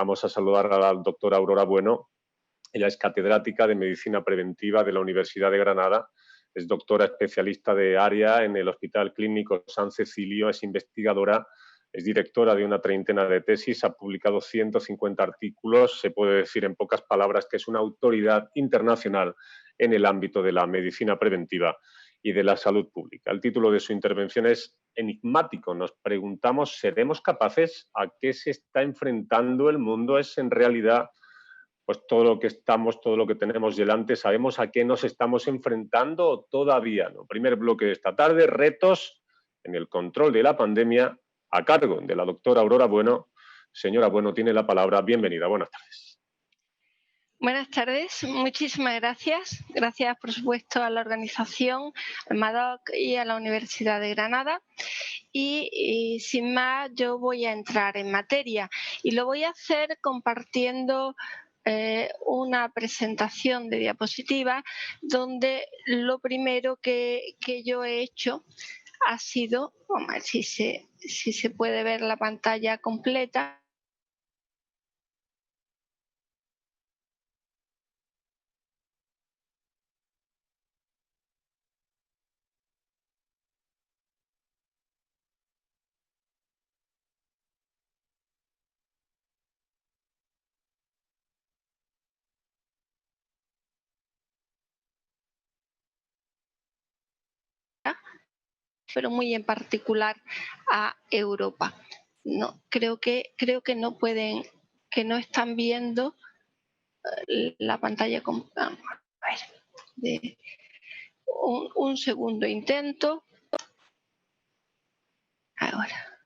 Vamos a saludar a la doctora Aurora Bueno. Ella es catedrática de Medicina Preventiva de la Universidad de Granada, es doctora especialista de área en el Hospital Clínico San Cecilio, es investigadora, es directora de una treintena de tesis, ha publicado 150 artículos, se puede decir en pocas palabras que es una autoridad internacional en el ámbito de la medicina preventiva y de la salud pública. El título de su intervención es enigmático. Nos preguntamos, ¿seremos capaces? ¿A qué se está enfrentando el mundo? ¿Es en realidad pues todo lo que estamos, todo lo que tenemos delante? ¿Sabemos a qué nos estamos enfrentando o todavía no? Primer bloque de esta tarde, retos en el control de la pandemia a cargo de la doctora Aurora Bueno. Señora Bueno, tiene la palabra. Bienvenida. Buenas tardes. Buenas tardes, muchísimas gracias. Gracias, por supuesto, a la organización, al MADOC y a la Universidad de Granada. Y sin más, yo voy a entrar en materia y lo voy a hacer compartiendo una presentación de diapositivas donde lo primero que yo he hecho ha sido, vamos a ver si se puede ver la pantalla completa. Pero muy en particular a Europa. No, creo que no pueden, que no están viendo la pantalla. A ver, un segundo intento. Ahora.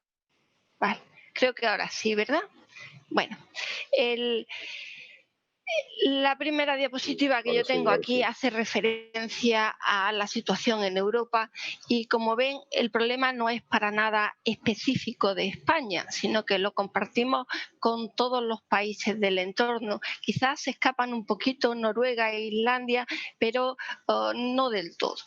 Vale, creo que ahora sí, ¿verdad? Bueno, la primera diapositiva que yo tengo aquí hace referencia a la situación en Europa y, como ven, el problema no es para nada específico de España, sino que lo compartimos con todos los países del entorno. Quizás se escapan un poquito Noruega e Islandia, pero no del todo.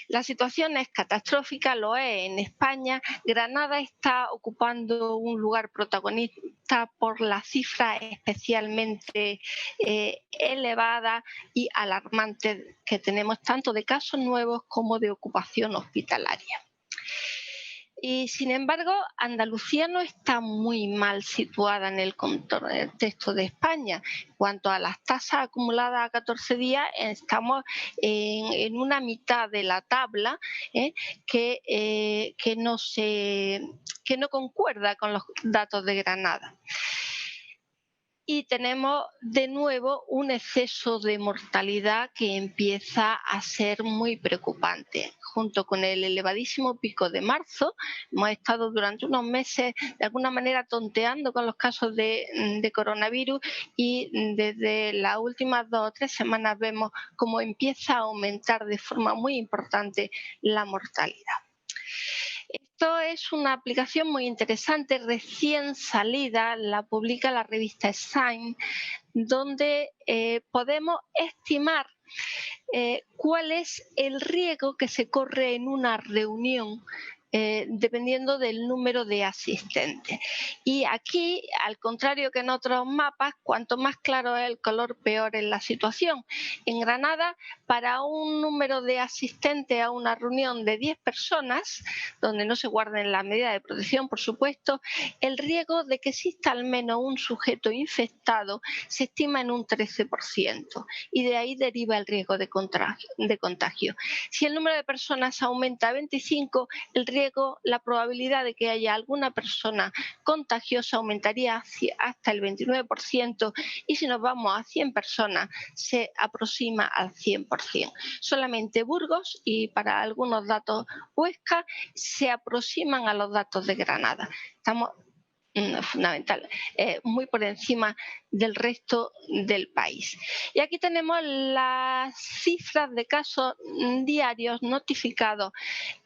La situación es catastrófica, lo es en España. Granada está ocupando un lugar protagonista por las cifras especialmente elevadas y alarmantes que tenemos, tanto de casos nuevos como de ocupación hospitalaria. Y, sin embargo, Andalucía no está muy mal situada en el contexto de España. En cuanto a las tasas acumuladas a 14 días, estamos en una mitad de la tabla que no concuerda con los datos de Granada. Y tenemos de nuevo un exceso de mortalidad que empieza a ser muy preocupante. Junto con el elevadísimo pico de marzo, hemos estado durante unos meses de alguna manera tonteando con los casos de coronavirus, y desde las últimas 2 o 3 semanas vemos cómo empieza a aumentar de forma muy importante la mortalidad. Esto es una aplicación muy interesante, recién salida, la publica la revista Science, donde podemos estimar cuál es el riesgo que se corre en una reunión dependiendo del número de asistentes. Y aquí, al contrario que en otros mapas, cuanto más claro es el color, peor es la situación. En Granada, para un número de asistentes a una reunión de 10 personas, donde no se guarden las medidas de protección, por supuesto, el riesgo de que exista al menos un sujeto infectado se estima en un 13%, y de ahí deriva el riesgo de contagio. Si el número de personas aumenta a 25, la probabilidad de que haya alguna persona contagiosa aumentaría hasta el 29%, y si nos vamos a 100 personas se aproxima al 100%. Solamente Burgos y, para algunos datos, Huesca se aproximan a los datos de Granada. Estamos fundamental, muy por encima del resto del país. Y aquí tenemos las cifras de casos diarios notificados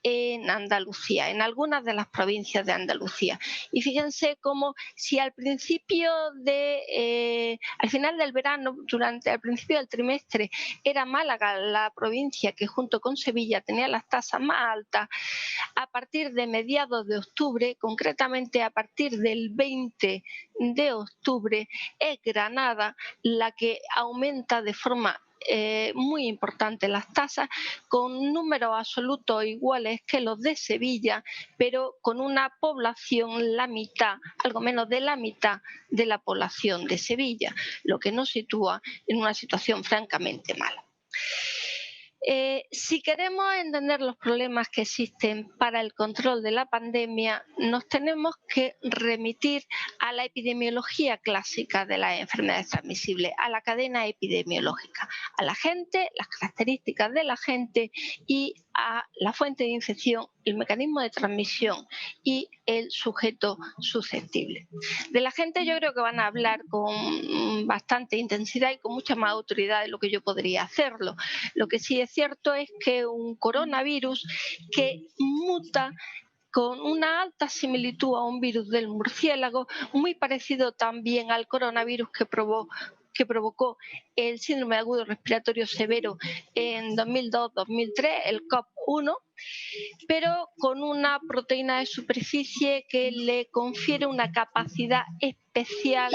en Andalucía, en algunas de las provincias de Andalucía. Y fíjense cómo, si al final del verano, al principio del trimestre, era Málaga la provincia que junto con Sevilla tenía las tasas más altas, a partir de mediados de octubre, concretamente a partir del el 20 de octubre, es Granada la que aumenta de forma muy importante las tasas, con números absolutos iguales que los de Sevilla, pero con una población la mitad, algo menos de la mitad de la población de Sevilla, lo que nos sitúa en una situación francamente mala. Si queremos entender los problemas que existen para el control de la pandemia, nos tenemos que remitir a la epidemiología clásica de las enfermedades transmisibles, a la cadena epidemiológica, a la gente, las características de la gente y a la fuente de infección, el mecanismo de transmisión y el sujeto susceptible. De la gente yo creo que van a hablar con bastante intensidad y con mucha más autoridad de lo que yo podría hacerlo. Lo que sí es cierto es que un coronavirus que muta con una alta similitud a un virus del murciélago, muy parecido también al coronavirus que provocó el síndrome agudo respiratorio severo en 2002-2003, el COP1, pero con una proteína de superficie que le confiere una capacidad especial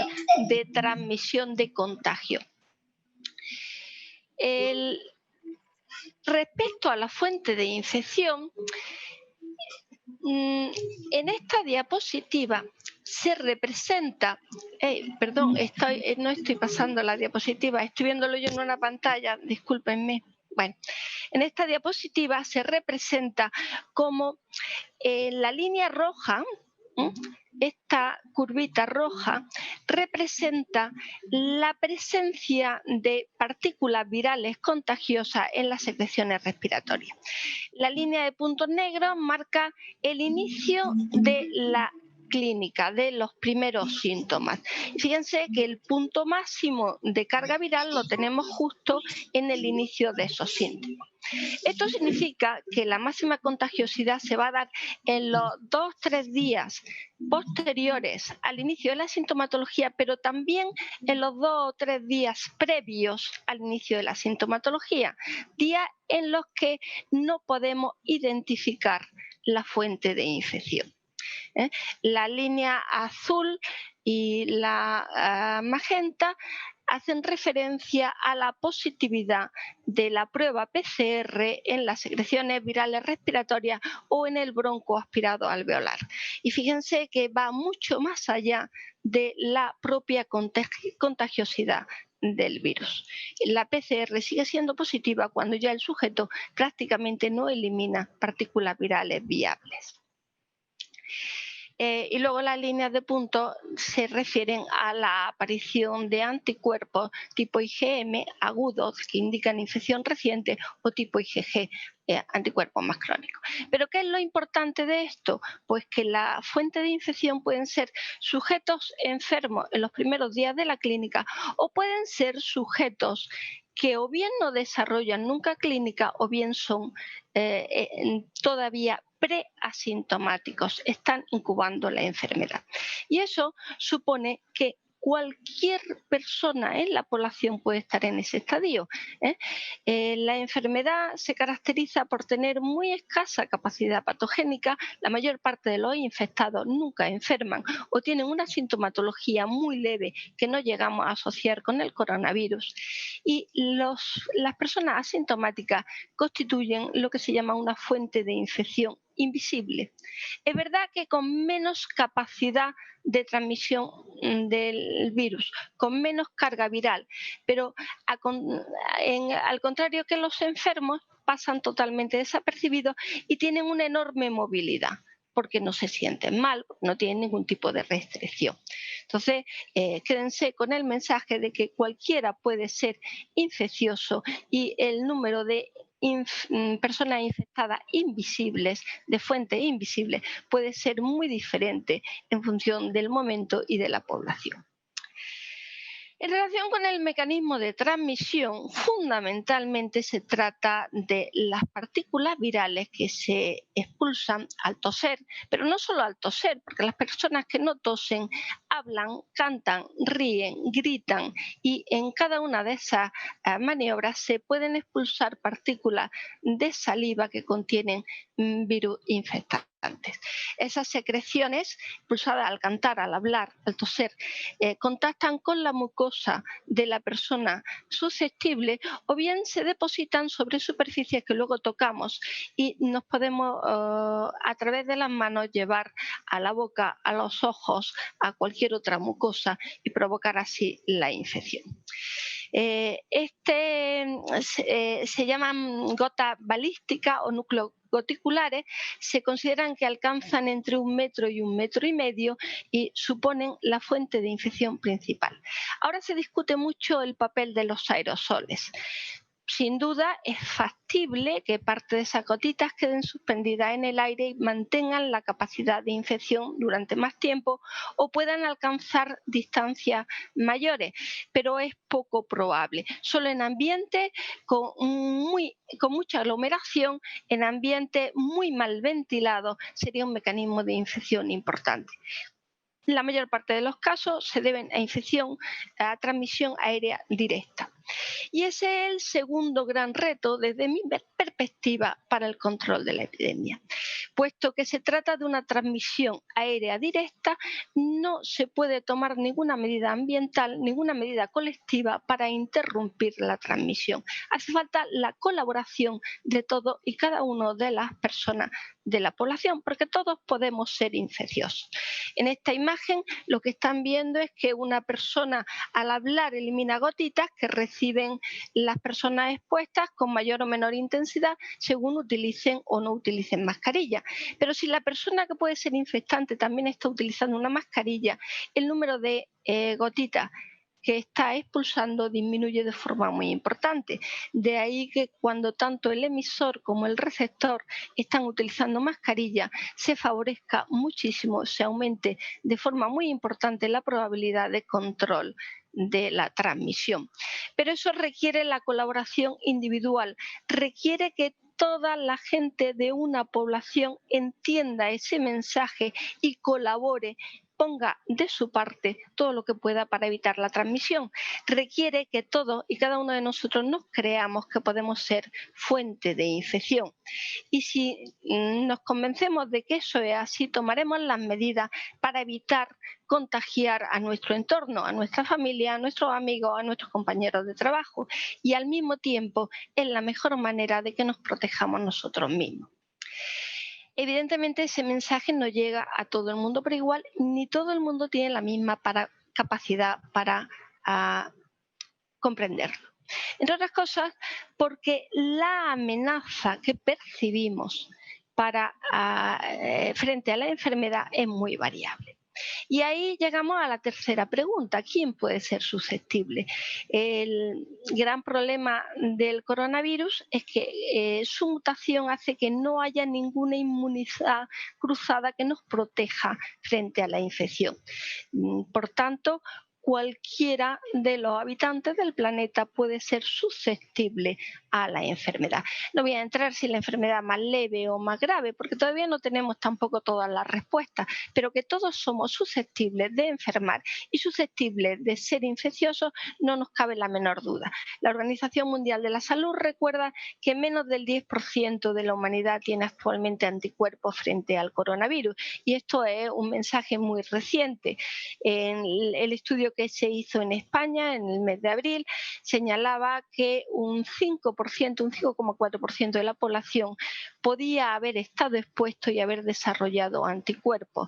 de transmisión de contagio. Respecto a la fuente de infección, en esta diapositiva se representa, perdón, no estoy pasando la diapositiva, estoy viéndolo yo en una pantalla, discúlpenme. Bueno, en esta diapositiva se representa como la línea roja, esta curvita roja, representa la presencia de partículas virales contagiosas en las secreciones respiratorias. La línea de puntos negros marca el inicio de la clínica, de los primeros síntomas. Fíjense que el punto máximo de carga viral lo tenemos justo en el inicio de esos síntomas. Esto significa que la máxima contagiosidad se va a dar en los 2-3 días posteriores al inicio de la sintomatología, pero también en los 2 o 3 días previos al inicio de la sintomatología, días en los que no podemos identificar la fuente de infección. La línea azul y la magenta hacen referencia a la positividad de la prueba PCR en las secreciones virales respiratorias o en el broncoaspirado alveolar. Y fíjense que va mucho más allá de la propia contagiosidad del virus. La PCR sigue siendo positiva cuando ya el sujeto prácticamente no elimina partículas virales viables. Y luego las líneas de puntos se refieren a la aparición de anticuerpos tipo IgM agudos que indican infección reciente o tipo IgG, anticuerpos más crónicos. Pero ¿qué es lo importante de esto? Pues que la fuente de infección pueden ser sujetos enfermos en los primeros días de la clínica o pueden ser sujetos que o bien no desarrollan nunca clínica o bien son todavía preasintomáticos, están incubando la enfermedad. Y eso supone que cualquier persona en la población puede estar en ese estadio. La enfermedad se caracteriza por tener muy escasa capacidad patogénica. La mayor parte de los infectados nunca enferman o tienen una sintomatología muy leve que no llegamos a asociar con el coronavirus. Y las personas asintomáticas constituyen lo que se llama una fuente de infección invisible. Es verdad que con menos capacidad de transmisión del virus, con menos carga viral, pero al contrario que los enfermos, pasan totalmente desapercibidos y tienen una enorme movilidad porque no se sienten mal, no tienen ningún tipo de restricción. Entonces, quédense con el mensaje de que cualquiera puede ser infeccioso y el número de personas infectadas invisibles, de fuentes invisibles, puede ser muy diferente en función del momento y de la población. En relación con el mecanismo de transmisión, fundamentalmente se trata de las partículas virales que se expulsan al toser, pero no solo al toser, porque las personas que no tosen hablan, cantan, ríen, gritan, y en cada una de esas maniobras se pueden expulsar partículas de saliva que contienen virus infectantes. Esas secreciones expulsadas al cantar, al hablar, al toser, contactan con la mucosa de la persona susceptible, o bien se depositan sobre superficies que luego tocamos y nos podemos a través de las manos llevar a la boca, a los ojos, a cualquier otra mucosa y provocar así la infección. Se llaman gotas balísticas o núcleos goticulares, se consideran que alcanzan entre 1 metro y 1,5 metros y suponen la fuente de infección principal. Ahora se discute mucho el papel de los aerosoles. Sin duda es factible que parte de esas gotitas queden suspendidas en el aire y mantengan la capacidad de infección durante más tiempo, o puedan alcanzar distancias mayores, pero es poco probable. Solo en ambientes con mucha aglomeración, en ambientes muy mal ventilados, sería un mecanismo de infección importante. La mayor parte de los casos se deben a transmisión aérea directa. Y ese es el segundo gran reto desde mi perspectiva para el control de la epidemia. Puesto que se trata de una transmisión aérea directa, no se puede tomar ninguna medida ambiental, ninguna medida colectiva para interrumpir la transmisión. Hace falta la colaboración de todos y cada una de las personas de la población, porque todos podemos ser infecciosos. En esta imagen lo que están viendo es que una persona al hablar elimina gotitas que reciben las personas expuestas con mayor o menor intensidad según utilicen o no utilicen mascarilla. Pero si la persona que puede ser infectante también está utilizando una mascarilla, el número de gotitas que está expulsando disminuye de forma muy importante. De ahí que cuando tanto el emisor como el receptor están utilizando mascarilla, se favorezca muchísimo, se aumente de forma muy importante la probabilidad de control de la transmisión. Pero eso requiere la colaboración individual, requiere que toda la gente de una población entienda ese mensaje y colabore, ponga de su parte todo lo que pueda para evitar la transmisión. Requiere que todos y cada uno de nosotros nos creamos que podemos ser fuente de infección. Y si nos convencemos de que eso es así, tomaremos las medidas para evitar contagiar a nuestro entorno, a nuestra familia, a nuestros amigos, a nuestros compañeros de trabajo, y al mismo tiempo es la mejor manera de que nos protejamos nosotros mismos. Evidentemente ese mensaje no llega a todo el mundo por igual, ni todo el mundo tiene la misma capacidad para comprenderlo. Entre otras cosas, porque la amenaza que percibimos frente a la enfermedad es muy variable. Y ahí llegamos a la tercera pregunta: ¿quién puede ser susceptible? El gran problema del coronavirus es que su mutación hace que no haya ninguna inmunidad cruzada que nos proteja frente a la infección. Por tanto, cualquiera de los habitantes del planeta puede ser susceptible a la enfermedad. No voy a entrar si la enfermedad es más leve o más grave, porque todavía no tenemos tampoco todas las respuestas, pero que todos somos susceptibles de enfermar y susceptibles de ser infecciosos no nos cabe la menor duda. La Organización Mundial de la Salud recuerda que menos del 10% de la humanidad tiene actualmente anticuerpos frente al coronavirus, y esto es un mensaje muy reciente. En el estudio que se hizo en España en el mes de abril señalaba que un 5,4% de la población podía haber estado expuesto y haber desarrollado anticuerpos.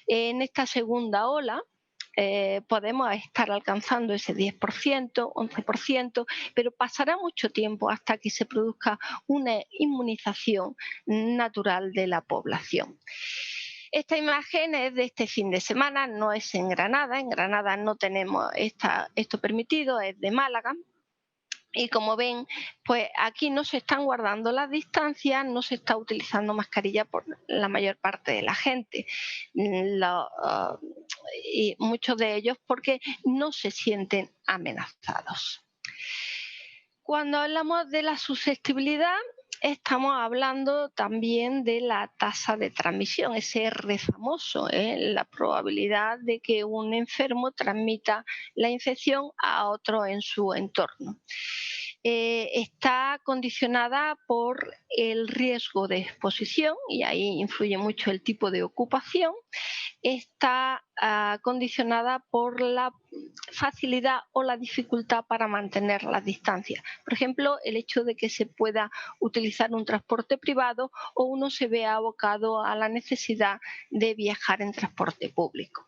En esta segunda ola podemos estar alcanzando ese 10%, 11%, pero pasará mucho tiempo hasta que se produzca una inmunización natural de la población. Esta imagen es de este fin de semana, no es en Granada no tenemos esto permitido, es de Málaga. Y como ven, pues aquí no se están guardando las distancias, no se está utilizando mascarilla por la mayor parte de la gente. Y muchos de ellos porque no se sienten amenazados. Cuando hablamos de la susceptibilidad, estamos hablando también de la tasa de transmisión, ese R famoso, la probabilidad de que un enfermo transmita la infección a otro en su entorno. Está condicionada por el riesgo de exposición, y ahí influye mucho el tipo de ocupación. Está condicionada por la facilidad o la dificultad para mantener las distancias. Por ejemplo, el hecho de que se pueda utilizar un transporte privado o uno se vea abocado a la necesidad de viajar en transporte público.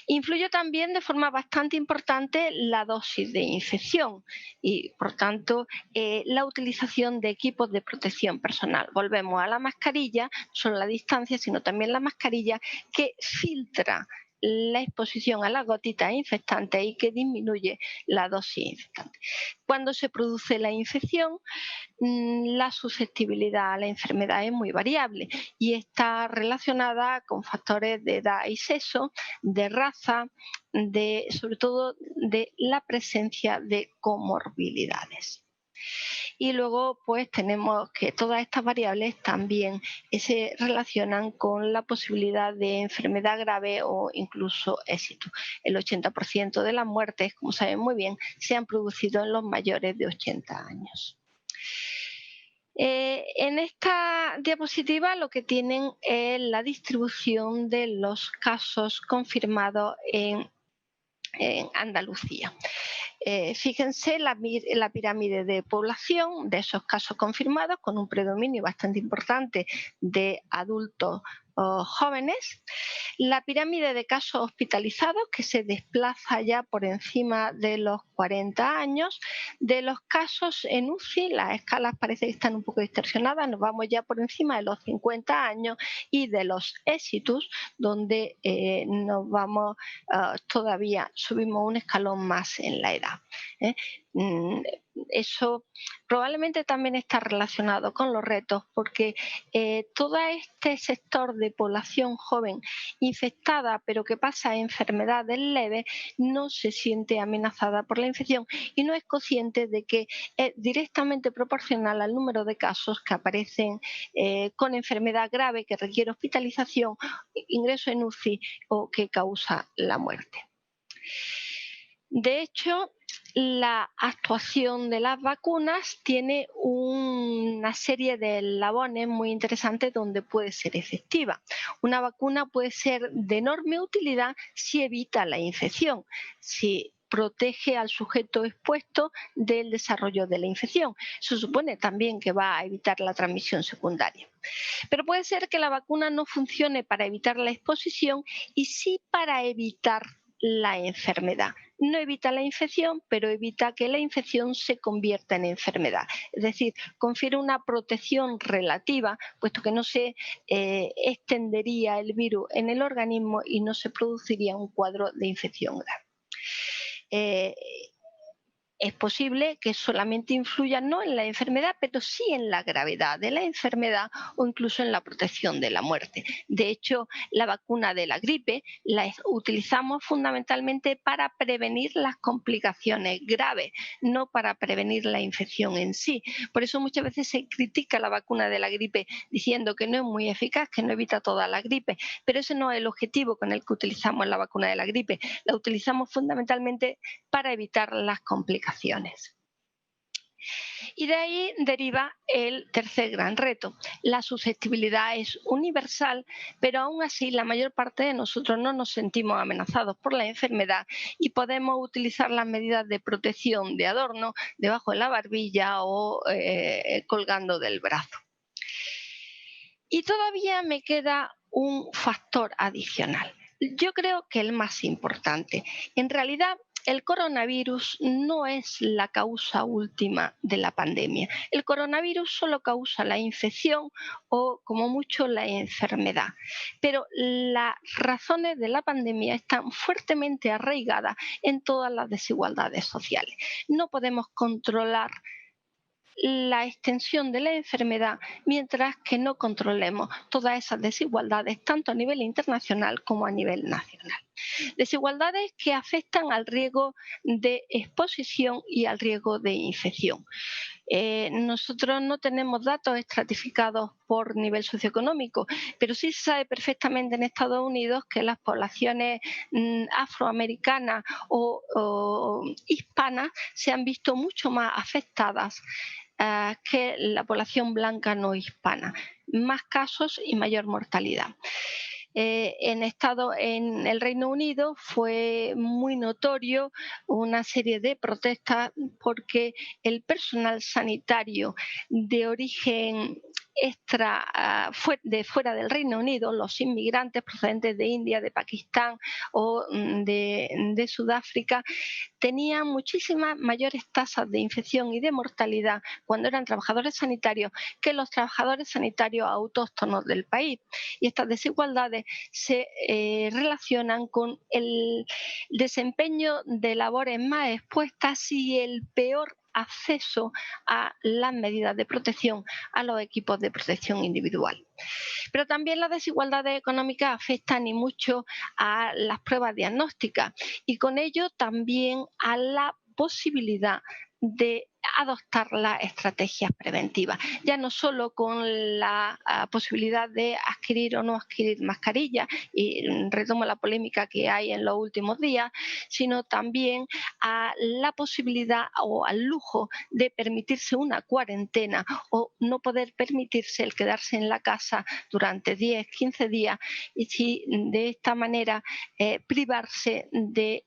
Influye también de forma bastante importante la dosis de infección y, por tanto, la utilización de equipos de protección personal. Volvemos a la mascarilla, no solo la distancia, sino también la mascarilla que filtra la exposición a las gotitas infectantes y que disminuye la dosis infectante. Cuando se produce la infección, la susceptibilidad a la enfermedad es muy variable y está relacionada con factores de edad y sexo, de raza, sobre todo de la presencia de comorbilidades. Y luego pues tenemos que todas estas variables también se relacionan con la posibilidad de enfermedad grave o incluso éxito. El 80% de las muertes, como saben muy bien, se han producido en los mayores de 80 años. En esta diapositiva lo que tienen es la distribución de los casos confirmados en Andalucía. Fíjense la pirámide de población de esos casos confirmados, con un predominio bastante importante de adultos jóvenes. La pirámide de casos hospitalizados, que se desplaza ya por encima de los 40 años. De los casos en UCI, las escalas parece que están un poco distorsionadas, nos vamos ya por encima de los 50 años, y de los éxitos, donde nos vamos todavía, subimos un escalón más en la edad. Eso probablemente también está relacionado con los retos, porque todo este sector de población joven infectada pero que pasa enfermedades leves no se siente amenazada por la infección y no es consciente de que es directamente proporcional al número de casos que aparecen con enfermedad grave que requiere hospitalización, ingreso en UCI o que causa la muerte. De hecho, la actuación de las vacunas tiene una serie de eslabones muy interesantes donde puede ser efectiva. Una vacuna puede ser de enorme utilidad si evita la infección, si protege al sujeto expuesto del desarrollo de la infección. Se supone también que va a evitar la transmisión secundaria. Pero puede ser que la vacuna no funcione para evitar la exposición y sí para evitar la enfermedad. No evita la infección, pero evita que la infección se convierta en enfermedad. Es decir, confiere una protección relativa, puesto que no se extendería el virus en el organismo y no se produciría un cuadro de infección grave. Es posible que solamente influya no en la enfermedad, pero sí en la gravedad de la enfermedad o incluso en la protección de la muerte. De hecho, la vacuna de la gripe la utilizamos fundamentalmente para prevenir las complicaciones graves, no para prevenir la infección en sí. Por eso muchas veces se critica la vacuna de la gripe diciendo que no es muy eficaz, que no evita toda la gripe, pero ese no es el objetivo con el que utilizamos la vacuna de la gripe. La utilizamos fundamentalmente para evitar las complicaciones. Y de ahí deriva el tercer gran reto. La susceptibilidad es universal, pero aún así la mayor parte de nosotros no nos sentimos amenazados por la enfermedad y podemos utilizar las medidas de protección de adorno debajo de la barbilla o colgando del brazo. Y todavía me queda un factor adicional. Yo creo que el más importante. En realidad, el coronavirus no es la causa última de la pandemia. El coronavirus solo causa la infección o, como mucho, la enfermedad. Pero las razones de la pandemia están fuertemente arraigadas en todas las desigualdades sociales. No podemos controlar la extensión de la enfermedad mientras que no controlemos todas esas desigualdades tanto a nivel internacional como a nivel nacional. Desigualdades que afectan al riesgo de exposición y al riesgo de infección. Nosotros no tenemos datos estratificados por nivel socioeconómico, pero sí se sabe perfectamente en Estados Unidos que las poblaciones afroamericanas o hispanas se han visto mucho más afectadas que la población blanca no hispana. Más casos y mayor mortalidad. En el Reino Unido fue muy notorio una serie de protestas porque el personal sanitario de origen de fuera del Reino Unido, los inmigrantes procedentes de India, de Pakistán o de Sudáfrica, tenían muchísimas mayores tasas de infección y de mortalidad cuando eran trabajadores sanitarios que los trabajadores sanitarios autóctonos del país. Y estas desigualdades se relacionan con el desempeño de labores más expuestas y el peor acceso a las medidas de protección, a los equipos de protección individual. Pero también las desigualdades económicas afectan y mucho a las pruebas diagnósticas y con ello también a la posibilidad de adoptar las estrategias preventivas, ya no solo con la posibilidad de adquirir o no adquirir mascarillas, y retomo la polémica que hay en los últimos días, sino también a la posibilidad o al lujo de permitirse una cuarentena o no poder permitirse el quedarse en la casa durante 10, 15 días y si de esta manera privarse de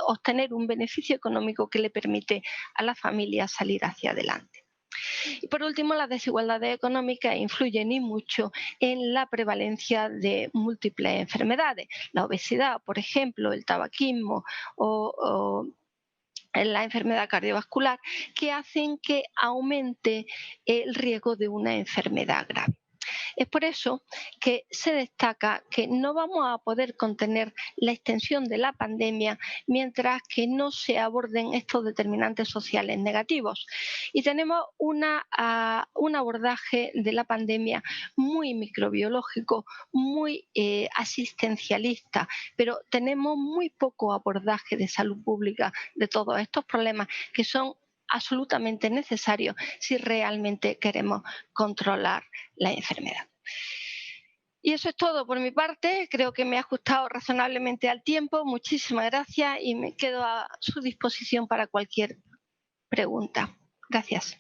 obtener un beneficio económico que le permite a la familia salir hacia adelante. Y por último, las desigualdades económicas influyen y mucho en la prevalencia de múltiples enfermedades. La obesidad, por ejemplo, el tabaquismo o la enfermedad cardiovascular, que hacen que aumente el riesgo de una enfermedad grave. Es por eso que se destaca que no vamos a poder contener la extensión de la pandemia mientras que no se aborden estos determinantes sociales negativos. Y tenemos un abordaje de la pandemia muy microbiológico, muy asistencialista, pero tenemos muy poco abordaje de salud pública de todos estos problemas que son absolutamente necesarios si realmente queremos controlar la enfermedad. Y eso es todo por mi parte. Creo que me he ajustado razonablemente al tiempo. Muchísimas gracias y me quedo a su disposición para cualquier pregunta. Gracias.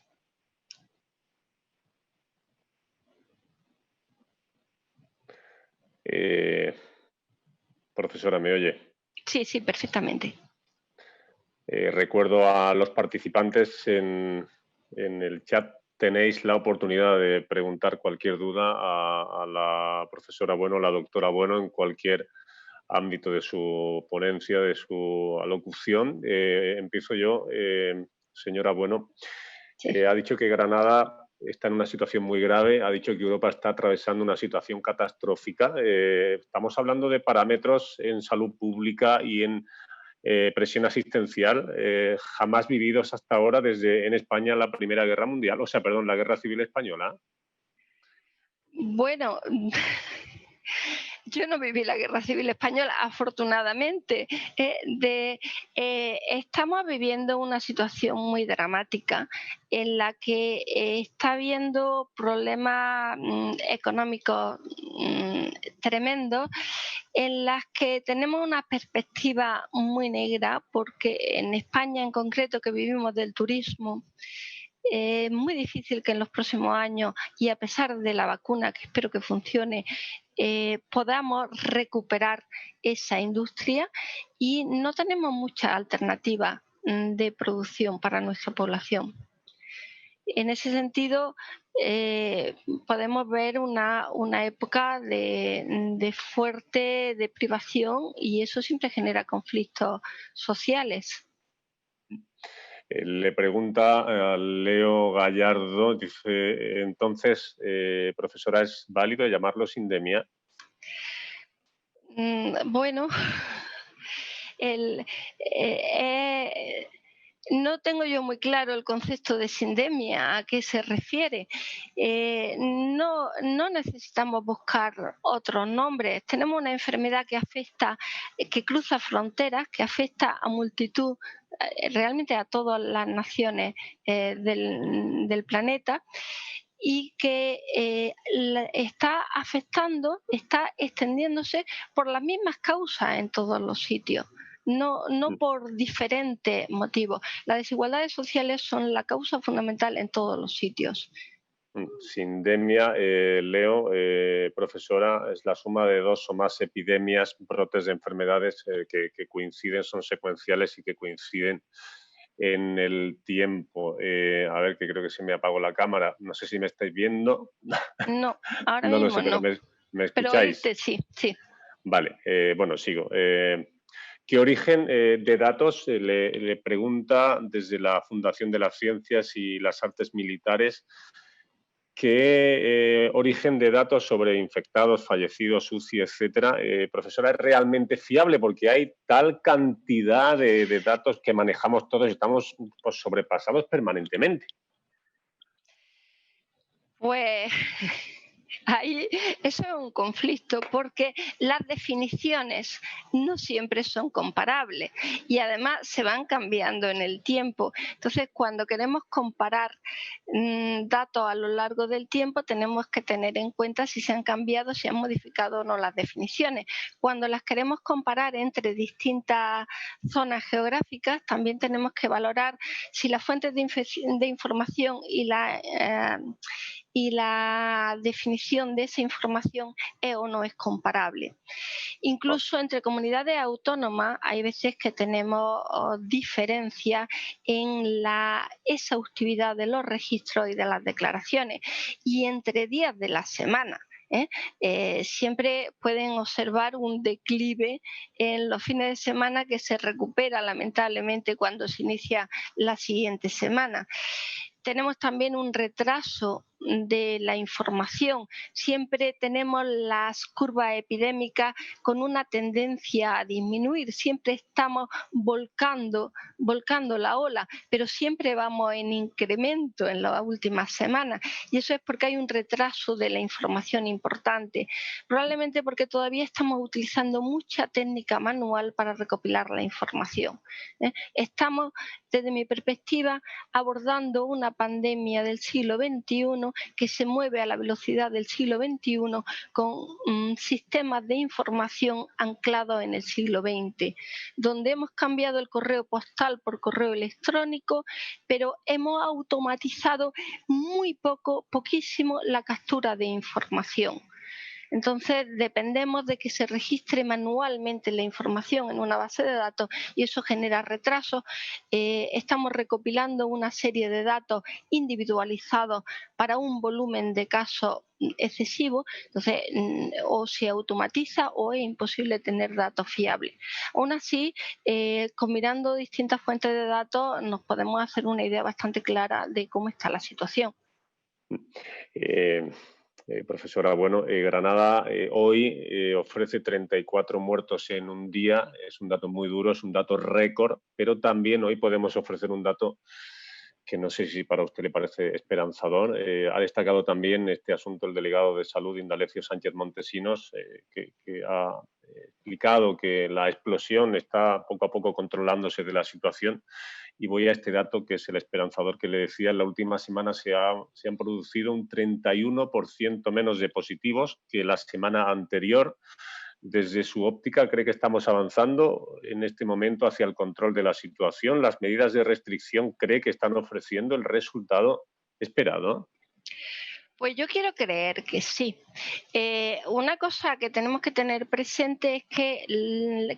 Profesora, ¿me oye? Sí, sí, perfectamente. Recuerdo a los participantes en el chat. Tenéis la oportunidad de preguntar cualquier duda a la profesora Bueno, la doctora Bueno, en cualquier ámbito de su ponencia, de su alocución. Empiezo yo. Señora Bueno, Sí. ha dicho que Granada está en una situación muy grave, ha dicho que Europa está atravesando una situación catastrófica. Estamos hablando de parámetros en salud pública y en presión asistencial jamás vividos hasta ahora desde en España la Primera Guerra Mundial, la Guerra Civil Española. Bueno, yo no viví la Guerra Civil Española, afortunadamente. Estamos viviendo una situación muy dramática en la que está habiendo problemas económicos tremendos, en las que tenemos una perspectiva muy negra, porque en España en concreto, que vivimos del turismo, es muy difícil que en los próximos años, y a pesar de la vacuna, que espero que funcione, podamos recuperar esa industria y no tenemos muchas alternativas de producción para nuestra población. En ese sentido, podemos ver una época de fuerte deprivación y eso siempre genera conflictos sociales. Le pregunta a Leo Gallardo, dice, entonces, profesora, ¿es válido llamarlo sindemia? Bueno, No tengo yo muy claro el concepto de sindemia, a qué se refiere. No necesitamos buscar otros nombres. Tenemos una enfermedad que afecta, que cruza fronteras, que afecta a multitud, realmente a todas las naciones del planeta, y que está afectando, está extendiéndose por las mismas causas en todos los sitios. No por diferentes motivos. Las desigualdades sociales son la causa fundamental en todos los sitios. Sindemia, Leo, profesora, es la suma de dos o más epidemias, brotes de enfermedades que coinciden, son secuenciales y que coinciden en el tiempo. A ver, que creo que se me apagó la cámara. No sé si me estáis viendo. No, ahora No lo mismo sé, pero no. ¿me Pero escucháis? oírte sí, sí. Vale, bueno, sigo. ¿Qué origen de datos le pregunta desde la Fundación de las Ciencias y las Artes Militares? ¿Qué origen de datos sobre infectados, fallecidos, UCI, etcétera, profesora, es realmente fiable? Porque hay tal cantidad de datos que manejamos todos y estamos pues, sobrepasados permanentemente. Pues ahí eso es un conflicto porque las definiciones no siempre son comparables y además se van cambiando en el tiempo. Entonces, cuando queremos comparar datos a lo largo del tiempo, tenemos que tener en cuenta si se han cambiado, si han modificado o no las definiciones. Cuando las queremos comparar entre distintas zonas geográficas, también tenemos que valorar si las fuentes de información y la definición de esa información es o no es comparable. Incluso entre comunidades autónomas hay veces que tenemos diferencias en la exhaustividad de los registros y de las declaraciones y entre días de la semana. Siempre pueden observar un declive en los fines de semana que se recupera lamentablemente cuando se inicia la siguiente semana. Tenemos también un retraso de la información. Siempre tenemos las curvas epidémicas con una tendencia a disminuir. Siempre estamos volcando la ola, pero siempre vamos en incremento en las últimas semanas. Y eso es porque hay un retraso de la información importante. Probablemente porque todavía estamos utilizando mucha técnica manual para recopilar la información. Estamos, desde mi perspectiva, abordando una pandemia del siglo XXI que se mueve a la velocidad del siglo XXI con sistemas de información anclados en el siglo XX, donde hemos cambiado el correo postal por correo electrónico, pero hemos automatizado poquísimo la captura de información. Entonces, dependemos de que se registre manualmente la información en una base de datos y eso genera retrasos. Estamos recopilando una serie de datos individualizados para un volumen de casos excesivo, entonces o se automatiza o es imposible tener datos fiables. Aún así, combinando distintas fuentes de datos nos podemos hacer una idea bastante clara de cómo está la situación. Profesora, bueno, Granada hoy ofrece 34 muertos en un día, es un dato muy duro, es un dato récord, pero también hoy podemos ofrecer un dato que no sé si para usted le parece esperanzador. Ha destacado también este asunto el delegado de Salud, Indalecio Sánchez Montesinos, que ha explicado que la explosión está poco a poco controlándose de la situación. Y voy a este dato que es el esperanzador que le decía. En la última semana se han producido un 31% menos de positivos que la semana anterior. Desde su óptica, ¿cree que estamos avanzando en este momento hacia el control de la situación? ¿Las medidas de restricción cree que están ofreciendo el resultado esperado? Pues yo quiero creer que sí. Una cosa que tenemos que tener presente es que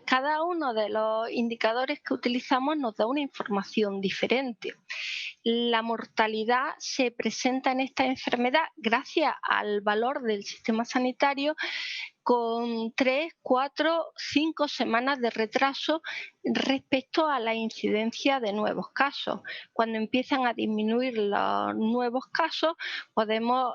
cada uno de los indicadores que utilizamos nos da una información diferente. La mortalidad se presenta en esta enfermedad gracias al valor del sistema sanitario con 3, 4, 5 semanas de retraso respecto a la incidencia de nuevos casos. Cuando empiezan a disminuir los nuevos casos, podemos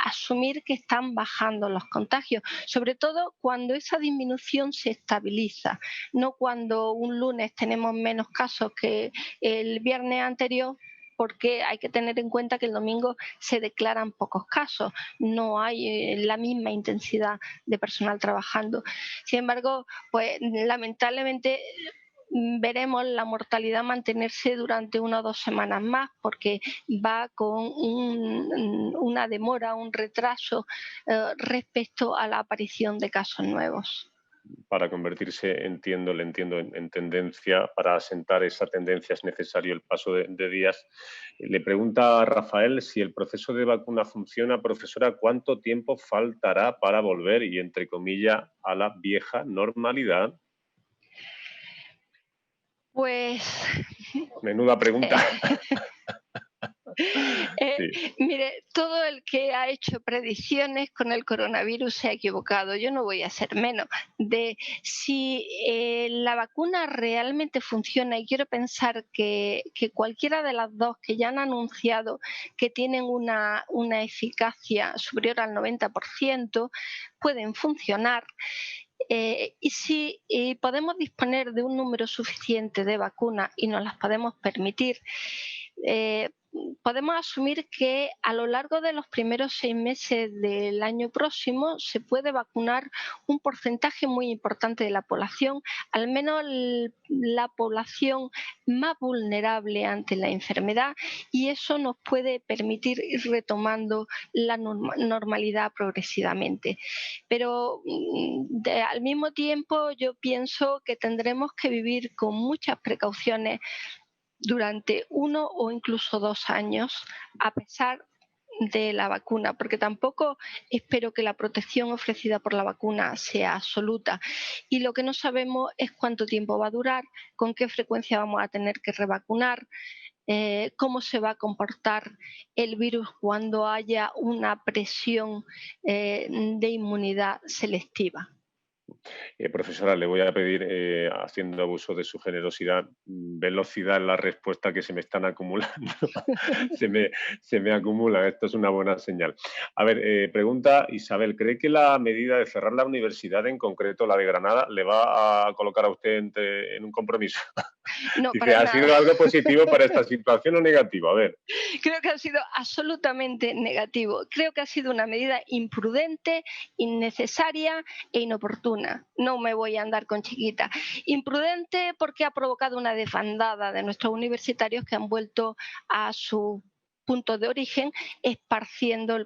asumir que están bajando los contagios, sobre todo cuando esa disminución se estabiliza, no cuando un lunes tenemos menos casos que el viernes anterior, porque hay que tener en cuenta que el domingo se declaran pocos casos, no hay la misma intensidad de personal trabajando. Sin embargo, pues lamentablemente veremos la mortalidad mantenerse durante 1 o 2 semanas más, porque va con una demora, un retraso respecto a la aparición de casos nuevos. Para convertirse, entiendo, le entiendo, en tendencia, para asentar esa tendencia es necesario el paso de días. Le pregunta a Rafael si el proceso de vacuna funciona. Profesora, ¿cuánto tiempo faltará para volver, y entre comillas, a la vieja normalidad? Pues Menuda pregunta. Mire, todo el que ha hecho predicciones con el coronavirus se ha equivocado. Yo no voy a ser menos. De si la vacuna realmente funciona, y quiero pensar que cualquiera de las dos que ya han anunciado que tienen una eficacia superior al 90%, pueden funcionar. Y si podemos disponer de un número suficiente de vacunas y nos las podemos permitir, podemos asumir que a lo largo de los primeros 6 meses del año próximo se puede vacunar un porcentaje muy importante de la población, al menos la población más vulnerable ante la enfermedad, y eso nos puede permitir ir retomando la normalidad progresivamente. Pero al mismo tiempo yo pienso que tendremos que vivir con muchas precauciones durante 1 o incluso 2 años, a pesar de la vacuna, porque tampoco espero que la protección ofrecida por la vacuna sea absoluta. Y lo que no sabemos es cuánto tiempo va a durar, con qué frecuencia vamos a tener que revacunar, cómo se va a comportar el virus cuando haya una presión de inmunidad selectiva. Profesora, le voy a pedir, haciendo abuso de su generosidad, velocidad en la respuesta, que se me están acumulando. se me acumulan, esto es una buena señal. A ver, pregunta Isabel, ¿cree que la medida de cerrar la universidad, en concreto la de Granada, le va a colocar a usted en un compromiso? No, Dice, para ¿ha nada. sido algo positivo para esta situación o negativo? A ver. Creo que ha sido absolutamente negativo. Creo que ha sido una medida imprudente, innecesaria e inoportuna. No me voy a andar con chiquita. Imprudente porque ha provocado una desbandada de nuestros universitarios que han vuelto a su punto de origen, esparciendo la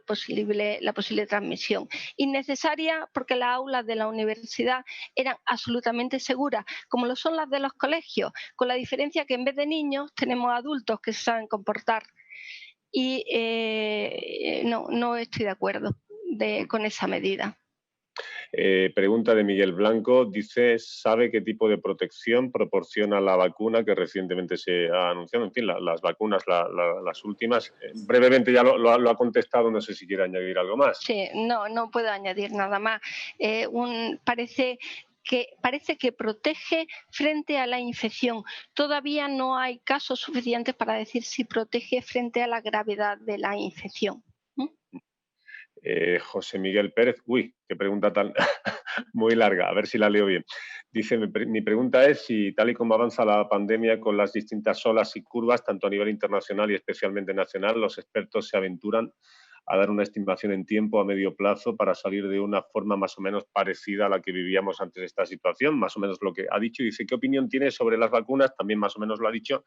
posible transmisión. Innecesaria porque las aulas de la universidad eran absolutamente seguras, como lo son las de los colegios, con la diferencia que en vez de niños tenemos adultos que se saben comportar. Y no estoy de acuerdo con esa medida. Pregunta de Miguel Blanco, dice, ¿sabe qué tipo de protección proporciona la vacuna que recientemente se ha anunciado? En fin, las vacunas, las últimas. Brevemente ya lo ha contestado, no sé si quiere añadir algo más. Sí, no puedo añadir nada más. Parece que protege frente a la infección. Todavía no hay casos suficientes para decir si protege frente a la gravedad de la infección. José Miguel Pérez, uy, qué pregunta tan muy larga, a ver si la leo bien. Dice, mi pregunta es si, tal y como avanza la pandemia con las distintas olas y curvas, tanto a nivel internacional y especialmente nacional, los expertos se aventuran a dar una estimación en tiempo a medio plazo para salir de una forma más o menos parecida a la que vivíamos antes de esta situación, más o menos lo que ha dicho. Dice, ¿qué opinión tiene sobre las vacunas? También más o menos lo ha dicho,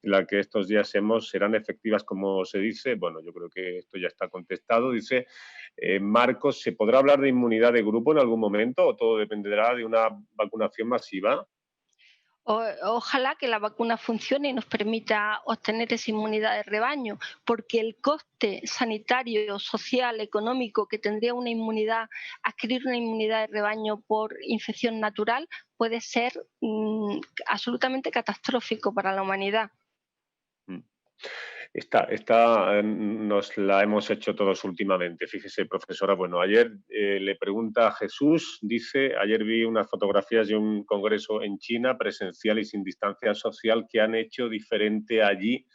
la que estos días serán efectivas, como se dice. Bueno, yo creo que esto ya está contestado. Dice, Marcos, ¿se podrá hablar de inmunidad de grupo en algún momento o todo dependerá de una vacunación masiva? Ojalá que la vacuna funcione y nos permita obtener esa inmunidad de rebaño, porque el coste sanitario, social, económico que tendría adquirir una inmunidad de rebaño por infección natural puede ser absolutamente catastrófico para la humanidad. Esta nos la hemos hecho todos últimamente. Fíjese, profesora, bueno, ayer le pregunta a Jesús, dice, ayer vi unas fotografías de un congreso en China, presencial y sin distancia social, que han hecho diferente allí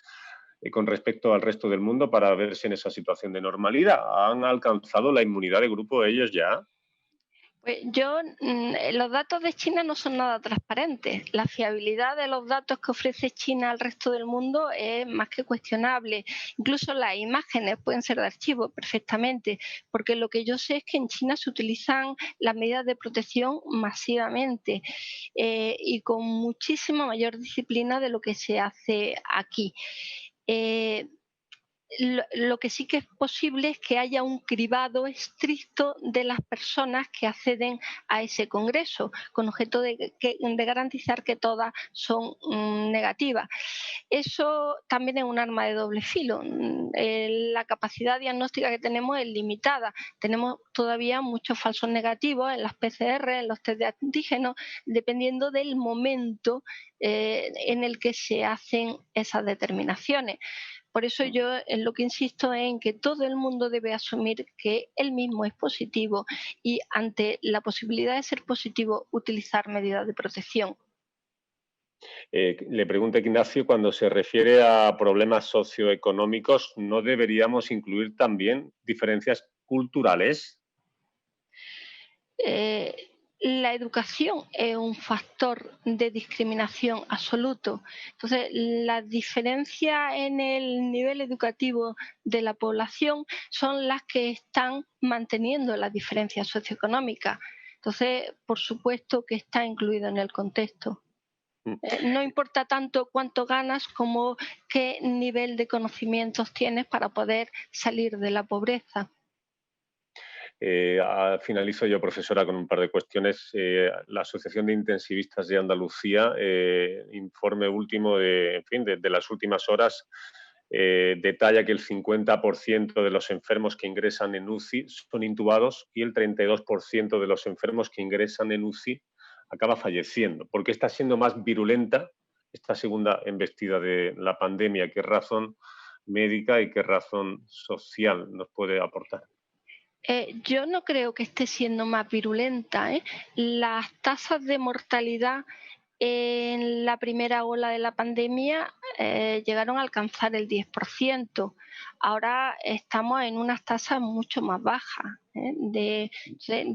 con respecto al resto del mundo para verse en esa situación de normalidad. ¿Han alcanzado la inmunidad de grupo ellos ya? Pues los datos de China no son nada transparentes. La fiabilidad de los datos que ofrece China al resto del mundo es más que cuestionable. Incluso las imágenes pueden ser de archivo perfectamente, porque lo que yo sé es que en China se utilizan las medidas de protección masivamente y con muchísima mayor disciplina de lo que se hace aquí. Eh, lo que sí que es posible es que haya un cribado estricto de las personas que acceden a ese congreso, con objeto de garantizar que todas son negativas. Eso también es un arma de doble filo. La capacidad diagnóstica que tenemos es limitada. Tenemos todavía muchos falsos negativos en las PCR, en los test de antígenos, dependiendo del momento en el que se hacen esas determinaciones. Por eso yo en lo que insisto es en que todo el mundo debe asumir que él mismo es positivo y ante la posibilidad de ser positivo utilizar medidas de protección. Le pregunta Ignacio, cuando se refiere a problemas socioeconómicos, ¿no deberíamos incluir también diferencias culturales? Eh, la educación es un factor de discriminación absoluto. Entonces, las diferencias en el nivel educativo de la población son las que están manteniendo las diferencias socioeconómicas. Entonces, por supuesto que está incluido en el contexto. Mm. No importa tanto cuánto ganas como qué nivel de conocimientos tienes para poder salir de la pobreza. Finalizo yo, profesora, con un par de cuestiones. La Asociación de Intensivistas de Andalucía, informe último en fin, de las últimas horas, detalla que el 50% de los enfermos que ingresan en UCI son intubados y el 32% de los enfermos que ingresan en UCI acaba falleciendo. ¿Por qué está siendo más virulenta esta segunda embestida de la pandemia? ¿Qué razón médica y qué razón social nos puede aportar? Yo no creo que esté siendo más virulenta, ¿eh? Las tasas de mortalidad en la primera ola de la pandemia llegaron a alcanzar el 10%. Ahora estamos en unas tasas mucho más bajas.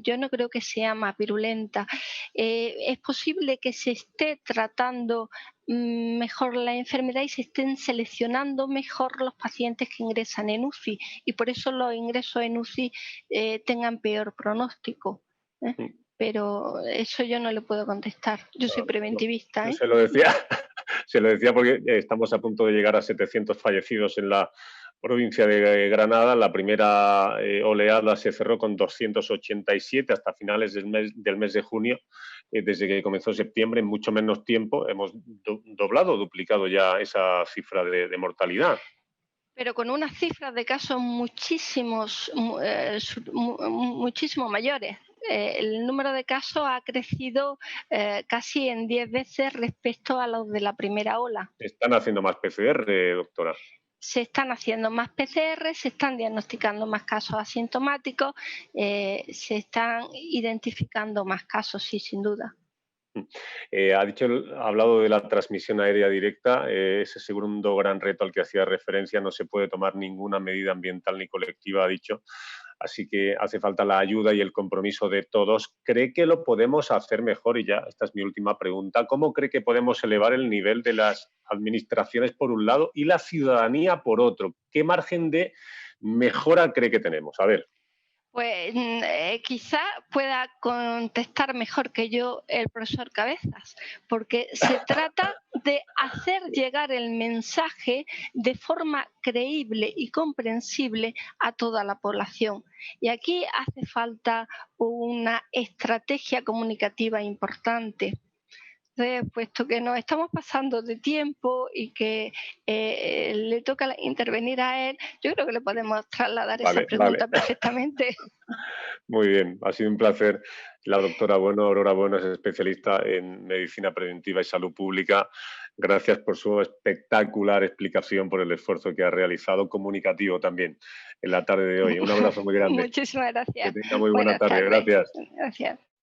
Yo no creo que sea más virulenta. Es posible que se esté tratando mejor la enfermedad y se estén seleccionando mejor los pacientes que ingresan en UCI y por eso los ingresos en UCI tengan peor pronóstico. ¿Eh? Mm. Pero eso yo no le puedo contestar. Yo soy No, preventivista, no ¿eh? se lo decía, se lo decía porque estamos a punto de llegar a 700 fallecidos en la provincia de Granada. La primera oleada se cerró con 287 hasta finales del mes de junio. Desde que comenzó septiembre, en mucho menos tiempo, hemos doblado, duplicado ya esa cifra de mortalidad. Pero con unas cifras de casos muchísimo mayores. El número de casos ha crecido casi en 10 veces respecto a los de la primera ola. Están haciendo más PCR, doctora. Se están haciendo más PCR, se están diagnosticando más casos asintomáticos, se están identificando más casos, sí, sin duda. Ha hablado de la transmisión aérea directa, ese segundo gran reto al que hacía referencia. No se puede tomar ninguna medida ambiental ni colectiva, ha dicho, así que hace falta la ayuda y el compromiso de todos. ¿Cree que lo podemos hacer mejor? Y ya, esta es mi última pregunta. ¿Cómo cree que podemos elevar el nivel de las administraciones por un lado y la ciudadanía por otro? ¿Qué margen de mejora cree que tenemos? A ver. Pues quizá pueda contestar mejor que yo el profesor Cabezas, porque se trata de hacer llegar el mensaje de forma creíble y comprensible a toda la población. Y aquí hace falta una estrategia comunicativa importante. Entonces, puesto que nos estamos pasando de tiempo y que le toca intervenir a él, yo creo que le podemos trasladar esa Vale, vale. pregunta perfectamente. Muy bien, ha sido un placer. La doctora Bueno, Aurora Bueno, es especialista en medicina preventiva y salud pública. Gracias por su espectacular explicación, por el esfuerzo que ha realizado, comunicativo también, en la tarde de hoy. Un abrazo muy grande. Muchísimas Que gracias. tenga muy buena Buenas tarde. tardes. Gracias. Gracias.